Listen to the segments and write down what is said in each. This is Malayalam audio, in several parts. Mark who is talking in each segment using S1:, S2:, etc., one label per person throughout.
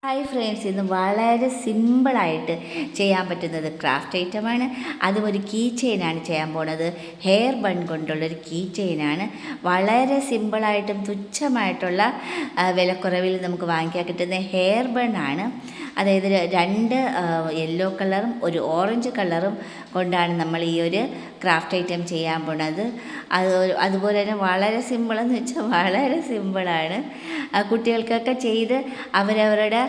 S1: ഹായ് ഫ്രണ്ട്സ്, ഇന്ന് വളരെ സിമ്പിളായിട്ട് ചെയ്യാൻ പറ്റുന്നത് ക്രാഫ്റ്റ് ഐറ്റമാണ്. അതും ഒരു കീ ചെയിനാണ് ചെയ്യാൻ പോണത്. ഹെയർ ബൺ കൊണ്ടുള്ളൊരു കീ ചെയിനാണ്. വളരെ സിമ്പിളായിട്ടും തുച്ഛമായിട്ടുള്ള വിലക്കുറവിൽ നമുക്ക് വാങ്ങിക്കാൻ കിട്ടുന്ന ഹെയർ ബൺ ആണ്. അതായത് രണ്ട് യെല്ലോ കളറും ഒരു ഓറഞ്ച് കളറും കൊണ്ടാണ് നമ്മൾ ഈ ഒരു ക്രാഫ്റ്റ് ഐറ്റം ചെയ്യാൻ പോണത്. അതുപോലെ തന്നെ വളരെ സിമ്പിളെന്ന് വെച്ചാൽ വളരെ സിമ്പിളാണ്. കുട്ടികൾക്കൊക്കെ ചെയ്ത് അവരവരുടെ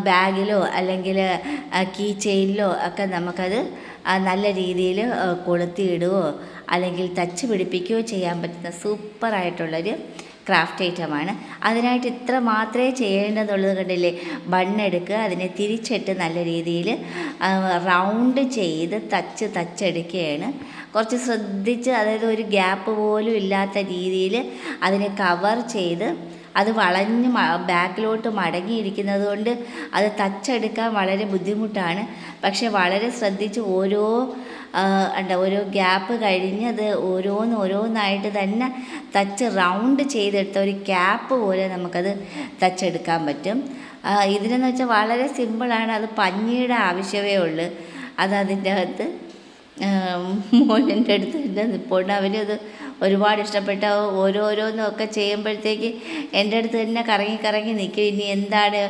S1: ബാഗിലോ അല്ലെങ്കിൽ കീ ചെയിനിലോ ഒക്കെ നമുക്കത് നല്ല രീതിയിൽ കൊളുത്തിയിടുകയോ അല്ലെങ്കിൽ തച്ച് പിടിപ്പിക്കുകയോ ചെയ്യാൻ പറ്റുന്ന സൂപ്പറായിട്ടുള്ളൊരു ക്രാഫ്റ്റ് ഐറ്റമാണ്. അതിനായിട്ട് ഇത്ര മാത്രമേ ചെയ്യേണ്ടതുള്ളത് കണ്ടില്ലേ. ബണ്ണെടുക്കുക, അതിനെ തിരിച്ചിട്ട് നല്ല രീതിയിൽ റൗണ്ട് ചെയ്ത് തച്ചെടുക്കുകയാണ്. കുറച്ച് ശ്രദ്ധിച്ച്, അതായത് ഒരു ഗ്യാപ്പ് പോലും ഇല്ലാത്ത രീതിയിൽ അതിനെ കവർ ചെയ്ത് അത് വളഞ്ഞ് ബാക്കിലോട്ട് മടങ്ങിയിരിക്കുന്നത് കൊണ്ട് അത് തച്ചെടുക്കാൻ വളരെ ബുദ്ധിമുട്ടാണ്. പക്ഷെ വളരെ ശ്രദ്ധിച്ച് ഓരോ ഗ്യാപ്പ് കഴിഞ്ഞ് അത് ഓരോന്നായിട്ട് തന്നെ തച്ച് റൗണ്ട് ചെയ്തെടുത്ത ഒരു ക്യാപ്പ് പോലെ നമുക്കത് തച്ചെടുക്കാൻ പറ്റും. ഇതിനെന്ന് വെച്ചാൽ വളരെ സിമ്പിളാണ്. അത് പഞ്ഞിയുടെ ആവശ്യമേ ഉള്ളൂ. അതിൻ്റെ അകത്ത് മോൻ്റെ അടുത്ത് തന്നെ നിൽപ്പുണ്ട്. അവനത് ഒരുപാട് ഇഷ്ടപ്പെട്ട ഓരോന്നൊക്കെ ചെയ്യുമ്പോഴത്തേക്ക് എൻ്റെ അടുത്ത് തന്നെ കറങ്ങി നിൽക്കും, ഇനി എന്താണ്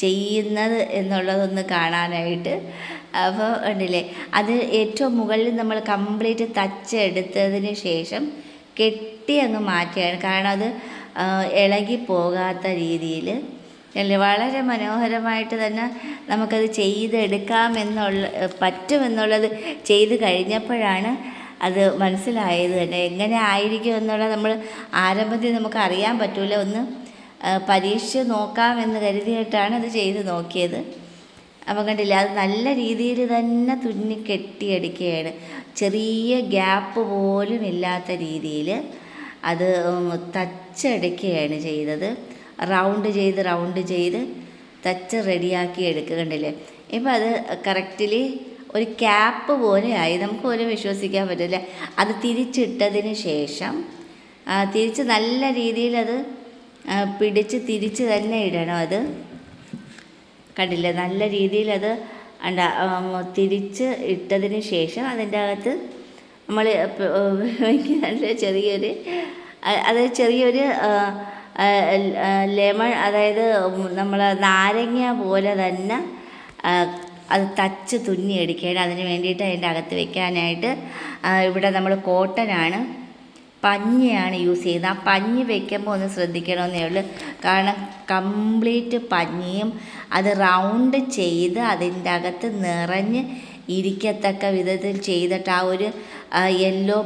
S1: ചെയ്യുന്നത് എന്നുള്ളതൊന്ന് കാണാനായിട്ട്. അപ്പോൾ ഉണ്ടല്ലേ, അത് ഏറ്റവും മുകളിൽ നമ്മൾ കംപ്ലീറ്റ് തച്ചെടുത്തതിന് ശേഷം കെട്ടി അങ്ങ് മാറ്റുകയാണ്. കാരണം അത് ഇളകി പോകാത്ത രീതിയിൽ അല്ലേ. വളരെ മനോഹരമായിട്ട് തന്നെ നമുക്കത് പറ്റുമെന്നുള്ളത് ചെയ്ത് കഴിഞ്ഞപ്പോഴാണ് അത് മനസ്സിലായത് തന്നെ. എങ്ങനെ ആയിരിക്കും എന്നുള്ളത് നമ്മൾ ആരംഭത്തിൽ നമുക്ക് അറിയാൻ പറ്റില്ല. ഒന്ന് പരീക്ഷിച്ച് നോക്കാമെന്ന് കരുതിയിട്ടാണ് അത് ചെയ്ത് നോക്കിയത്. അപ്പം കണ്ടില്ല, അത് നല്ല രീതിയിൽ തന്നെ തുന്നി കെട്ടിയെടുക്കുകയാണ്. ചെറിയ ഗ്യാപ്പ് പോലും ഇല്ലാത്ത രീതിയിൽ അത് തച്ചെടുക്കുകയാണ് ചെയ്തത്. റൗണ്ട് ചെയ്ത് തച്ച് റെഡിയാക്കി എടുക്കുക. കണ്ടില്ലേ, ഇപ്പം അത് കറക്റ്റിലി ഒരു ക്യാപ്പ് പോലെ ആയി. നമുക്ക് പോലും വിശ്വസിക്കാൻ പറ്റില്ല. അത് തിരിച്ചിട്ടതിന് ശേഷം തിരിച്ച് നല്ല രീതിയിൽ അത് പിടിച്ച് തിരിച്ച് തന്നെ ഇടണം. അത് കണ്ടില്ലേ, നല്ല രീതിയിൽ അത് തിരിച്ച് ഇട്ടതിന് ശേഷം അതിൻ്റെ അകത്ത് നമ്മൾ നല്ല ചെറിയൊരു ലെമൺ, അതായത് നമ്മൾ നാരങ്ങ പോലെ തന്നെ അത് തച്ച് തുന്നിയെടുക്കുകയാണ്. അതിന് വേണ്ടിയിട്ട് അതിൻ്റെ അകത്ത് വെക്കാനായിട്ട് ഇവിടെ നമ്മൾ കോട്ടനാണ്, പഞ്ഞിയാണ് യൂസ് ചെയ്യുന്നത്. ആ പഞ്ഞി വെക്കുമ്പോൾ ഒന്ന് ശ്രദ്ധിക്കണമെന്നേ ഉള്ളൂ. കാരണം കംപ്ലീറ്റ് പഞ്ഞിയും അത് റൗണ്ട് ചെയ്ത് അതിൻ്റെ അകത്ത് നിറഞ്ഞ് ഇരിക്കത്തക്ക വിധത്തിൽ ചെയ്തിട്ട് ആ ഒരു യെല്ലോ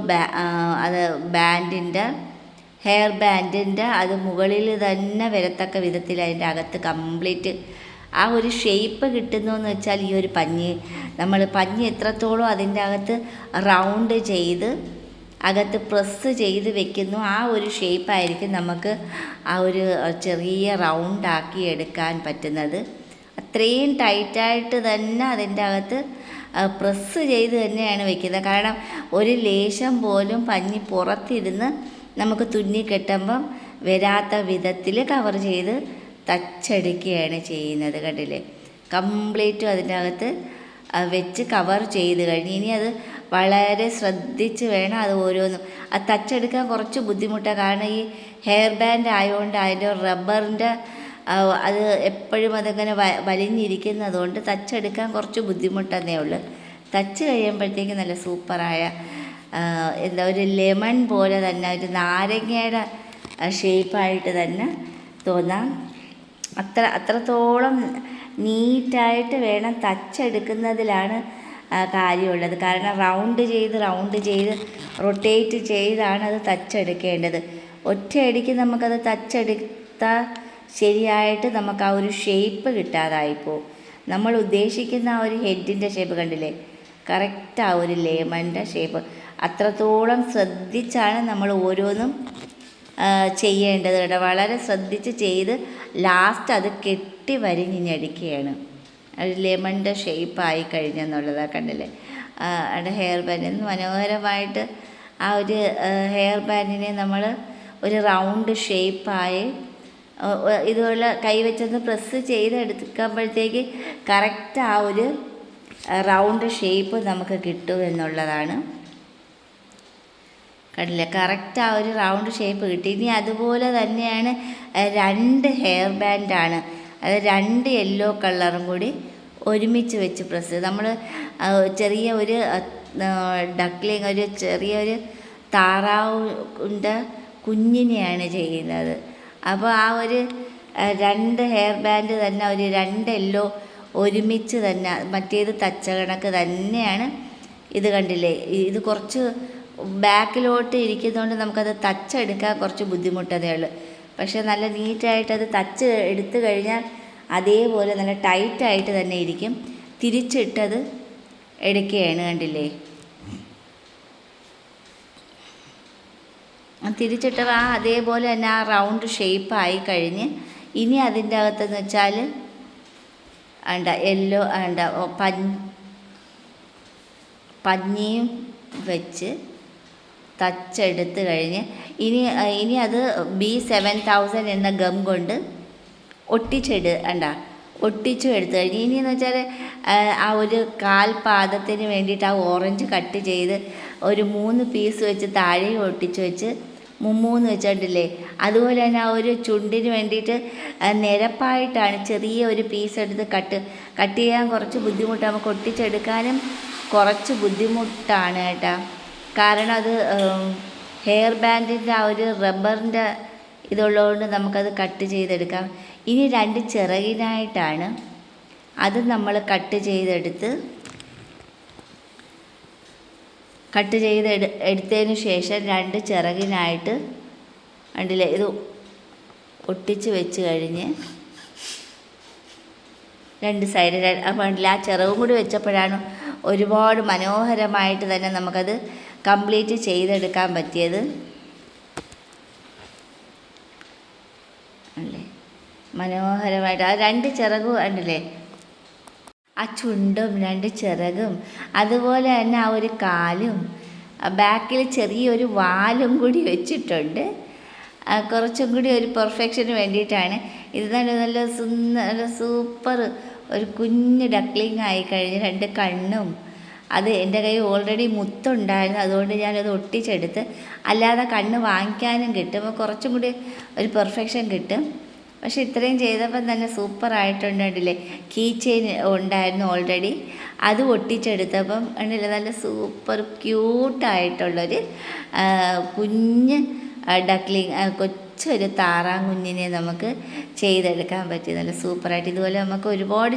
S1: ഹെയർ ബാൻഡിൻ്റെ അത് മുകളിൽ തന്നെ വരത്തക്ക വിധത്തിൽ അതിൻ്റെ അകത്ത് കംപ്ലീറ്റ് ആ ഒരു ഷേപ്പ് കിട്ടുന്നതെന്ന് വെച്ചാൽ ഈ ഒരു പഞ്ഞി എത്രത്തോളം അതിൻ്റെ അകത്ത് റൗണ്ട് ചെയ്ത് അകത്ത് പ്രസ് ചെയ്ത് വെക്കുന്നു, ആ ഒരു ഷേപ്പായിരിക്കും നമുക്ക് ആ ഒരു ചെറിയ റൗണ്ടാക്കി എടുക്കാൻ പറ്റുന്നത്. അത്രയും ടൈറ്റായിട്ട് തന്നെ അതിൻ്റെ അകത്ത് പ്രസ് ചെയ്ത് തന്നെയാണ് വെക്കുന്നത്. കാരണം ഒരു ലേശം പോലും പഞ്ഞി പുറത്തിരുന്ന് നമുക്ക് തുന്നി കെട്ടുമ്പം വരാത്ത വിധത്തിൽ കവർ ചെയ്ത് തച്ചെടുക്കുകയാണ് ചെയ്യുന്നത്. കണ്ടില്ലേ, കംപ്ലീറ്റും അതിൻ്റെ അകത്ത് വെച്ച് കവർ ചെയ്ത് കഴിഞ്ഞ് ഇനി അത് വളരെ ശ്രദ്ധിച്ച് വേണം അത് ഓരോന്നും. അത് തച്ചെടുക്കാൻ കുറച്ച് ബുദ്ധിമുട്ടാണ്. കാരണം ഈ ഹെയർ ബാൻഡ് ആയതുകൊണ്ട് അതിൻ്റെ റബ്ബറിൻ്റെ അത് എപ്പോഴും അതങ്ങനെ വലിഞ്ഞിരിക്കുന്നതുകൊണ്ട് തച്ചെടുക്കാൻ കുറച്ച് ബുദ്ധിമുട്ടെന്നേ ഉള്ളൂ. തച്ച് കഴിയുമ്പോഴത്തേക്ക് നല്ല സൂപ്പറായ ഒരു ലെമൺ പോലെ തന്നെ ഒരു നാരങ്ങയുടെ ഷേപ്പായിട്ട് തന്നെ തോന്നാം. അത്രത്തോളം നീറ്റായിട്ട് വേണം തച്ചെടുക്കുന്നതിലാണ് കാര്യമുള്ളത്. കാരണം റൗണ്ട് ചെയ്ത് റൊട്ടേറ്റ് ചെയ്താണ് അത് തച്ചെടുക്കേണ്ടത്. ഒറ്റയടിക്ക് നമുക്കത് തച്ചെടുത്താൽ ശരിയായിട്ട് നമുക്ക് ആ ഒരു ഷേപ്പ് കിട്ടാതായിപ്പോവും. നമ്മൾ ഉദ്ദേശിക്കുന്ന ആ ഒരു ഹെഡിൻ്റെ ഷേപ്പ് കണ്ടില്ലേ, കറക്റ്റ് ആ ഒരു ലെമണിൻ്റെ ഷേപ്പ്. അത്രത്തോളം ശ്രദ്ധിച്ചാണ് നമ്മൾ ഓരോന്നും ചെയ്യേണ്ടത് കേട്ടോ. വളരെ ശ്രദ്ധിച്ച് ചെയ്ത് ലാസ്റ്റ് അത് കെട്ടി വരിഞ്ഞടിക്കുകയാണ്. ഒരു ലെമണിൻ്റെ ഷേപ്പായി കഴിഞ്ഞെന്നുള്ളതാണ്. കണ്ടില്ലേ, ഹെയർ ബാൻഡ് മനോഹരമായിട്ട് ആ ഒരു ഹെയർ ബാൻഡിനെ നമ്മൾ ഒരു റൗണ്ട് ഷേപ്പായി ഇതുപോലെ കൈവച്ചൊന്ന് പ്രസ് ചെയ്തെടുക്കുമ്പോഴത്തേക്ക് കറക്റ്റ് ആ ഒരു റൗണ്ട് ഷേപ്പ് നമുക്ക് കിട്ടും എന്നുള്ളതാണ്. കണ്ടില്ലേ, കറക്റ്റ് ആ ഒരു റൗണ്ട് ഷേപ്പ് കിട്ടി. ഇനി അതുപോലെ തന്നെയാണ് 2 ഹെയർ ബാൻഡാണ്, അത് 2 യെല്ലോ കളറും കൂടി ഒരുമിച്ച് വെച്ച് പ്രസ്. നമ്മൾ ചെറിയ ഒരു ഡക്ലിങ്, ഒരു ചെറിയൊരു താറാവിൻ്റെ കുഞ്ഞിനെയാണ് ചെയ്യുന്നത്. അപ്പോൾ ആ ഒരു 2 ഹെയർ ബാൻഡ് തന്നെ, ഒരു 2 യെല്ലോ ഒരുമിച്ച് തന്നെ, മറ്റേത് തച്ച കണക്ക് തന്നെയാണ്. ഇത് കണ്ടില്ലേ, ഇത് കുറച്ച് ബാക്കിലോട്ട് ഇരിക്കുന്നതുകൊണ്ട് നമുക്കത് തച്ചെടുക്കാൻ കുറച്ച് ബുദ്ധിമുട്ടതേ ഉള്ളൂ. പക്ഷേ നല്ല നീറ്റായിട്ടത് തച്ച് എടുത്തു കഴിഞ്ഞാൽ അതേപോലെ നല്ല ടൈറ്റായിട്ട് തന്നെ ഇരിക്കും. തിരിച്ചിട്ടത് എടുക്കുകയാണ്, കണ്ടില്ലേ. തിരിച്ചിട്ടപ്പോൾ അതേപോലെ തന്നെ ആ റൗണ്ട് ഷേപ്പായി കഴിഞ്ഞ് ഇനി അതിൻ്റെ അകത്തെന്ന് വെച്ചാൽ യെല്ലോ പഞ്ഞിയും വെച്ച് തച്ചെടുത്ത് കഴിഞ്ഞ് ഇനി അത് B7000 എന്ന ഗം കൊണ്ട് ഒട്ടിച്ചു എടുത്തു കഴിഞ്ഞ് ഇനിയെന്ന് വെച്ചാൽ ആ ഒരു കാൽപാദത്തിന് വേണ്ടിയിട്ട് ആ ഓറഞ്ച് കട്ട് ചെയ്ത് ഒരു 3 പീസ് വെച്ച് താഴെയും ഒട്ടിച്ച് വെച്ച് 3 വെച്ചിട്ടില്ലേ. അതുപോലെ തന്നെ ആ ഒരു ചുണ്ടിന് വേണ്ടിയിട്ട് നിരപ്പായിട്ടാണ് ചെറിയ ഒരു പീസ് എടുത്ത് കട്ട് ചെയ്യാൻ കുറച്ച് ബുദ്ധിമുട്ട്, നമുക്ക് ഒട്ടിച്ചെടുക്കാനും കുറച്ച് ബുദ്ധിമുട്ടാണ് കേട്ടോ. കാരണം അത് ഹെയർ ബാൻഡിൻ്റെ ആ ഒരു റബ്ബറിൻ്റെ ഇതുള്ളതുകൊണ്ട് നമുക്കത് കട്ട് ചെയ്തെടുക്കാം. ഇനി 2 ചിറകിനായിട്ടാണ്, അത് നമ്മൾ കട്ട് എടുത്തതിന് ശേഷം 2 ചിറകിനായിട്ട് കണ്ടില്ലേ, ഇത് ഒട്ടിച്ച് വെച്ച് കഴിഞ്ഞ് 2 സൈഡ് അപ്പോൾ ആ ചിറകും കൂടി വെച്ചപ്പോഴാണ് ഒരുപാട് മനോഹരമായിട്ട് തന്നെ നമുക്കത് കംപ്ലീറ്റ് ചെയ്തെടുക്കാൻ പറ്റിയത്. അല്ലേ, മനോഹരമായിട്ട് ആ 2 ചിറകും കണ്ടില്ലേ, ആ ചുണ്ടും 2 ചിറകും അതുപോലെ തന്നെ ആ ഒരു കാലും ബാക്കിൽ ചെറിയൊരു വാലും കൂടി വെച്ചിട്ടുണ്ട്. കുറച്ചും കൂടി ഒരു പെർഫെക്ഷന് വേണ്ടിയിട്ടാണ്. ഇത് നല്ല സൂപ്പർ ഒരു കുഞ്ഞ് ഡക്ലിങ് ആയി കഴിഞ്ഞ് 2 കണ്ണും. അത് എൻ്റെ കയ്യിൽ ഓൾറെഡി മുത്തുണ്ടായിരുന്നു, അതുകൊണ്ട് ഞാനത് ഒട്ടിച്ചെടുത്ത്. അല്ലാതെ കണ്ണ് വാങ്ങിക്കാനും കിട്ടും, അപ്പോൾ കുറച്ചും കൂടി ഒരു പെർഫെക്ഷൻ കിട്ടും. പക്ഷെ ഇത്രയും ചെയ്തപ്പം തന്നെ സൂപ്പറായിട്ടുണ്ടല്ലേ. കീ ചെയിൻ ഉണ്ടായിരുന്നു ഓൾറെഡി, അത് ഒട്ടിച്ചെടുത്തപ്പം ഉണ്ടല്ലേ നല്ല സൂപ്പർ ക്യൂട്ടായിട്ടുള്ളൊരു കുഞ്ഞ് ഡക്ലിങ്, കൊച്ചൊരു താറാങ്കുഞ്ഞിനെ നമുക്ക് ചെയ്തെടുക്കാൻ പറ്റി. നല്ല സൂപ്പറായിട്ട് ഇതുപോലെ നമുക്ക് ഒരുപാട്